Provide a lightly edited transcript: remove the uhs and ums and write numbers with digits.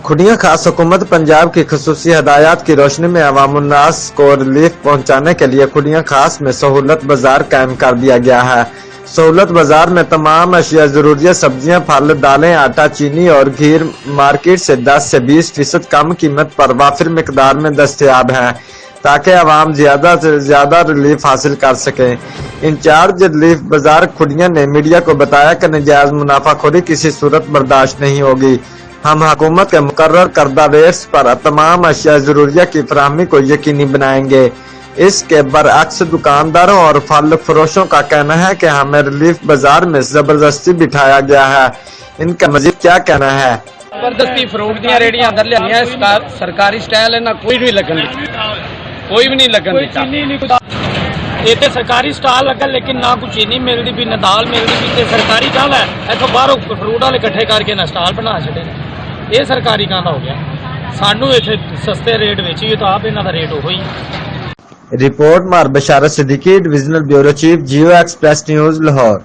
खुडिया खास हुकूमत पंजाब की खसूसी हदायत की रोशनी में अवामुन्नास को रिलीफ पहुंचाने के लिए खुडिया खास में सहूलत बाजार कायम कर दिया गया है। सहूलत बाजार में तमाम अशिया जरूरिया सब्जियां, फल, दालें, आटा, चीनी और घी मार्केट से 10 से 20% कम कीमत पर वाफिर मिकदार में दस्तयाब हैं, ताकि आवाम ज्यादा से ज्यादा रिलीफ हासिल कर सके। इंचार्ज रिलीफ बाजार खुडिया ने मीडिया को बताया कि नजायज मुनाफाखोरी किसी सूरत बर्दाश्त नहीं होगी। हम हुकूमत के मुकर्रर करदा रेट्स पर तमाम अशिया जरूरिया की फराहमी को यकीनी बनाएंगे। इसके बरअक्स दुकानदारों और फल फरोशों का कहना है कि हमें रिलीफ बाजार में जबरदस्ती बिठाया गया है। इनका मजीद क्या कहना है? जबरदस्ती फ्रूट दी रेड़ियां अंदर लिया सरकारी स्टाइल है ना, कोई भी लगन कोई भी नहीं लगन इतने सरकारी स्टाल लगा, लेकिन ना कोई चीनी मिलती भी, ना दाल मिलती भी। तो सरकारी गल है, इतों बाहरों फ्रूट वाले इकट्ठे करके ना स्टाल बना छड़े, ये सरकारी गल हो गया। सानू इतने सस्ते रेट बेची तो आप इन्हों का रेट हो ही। रिपोर्ट मार बशारत सिद्दीकी, डिविजनल ब्यूरो चीफ, जियो एक्सप्रेस न्यूज़, लाहौर।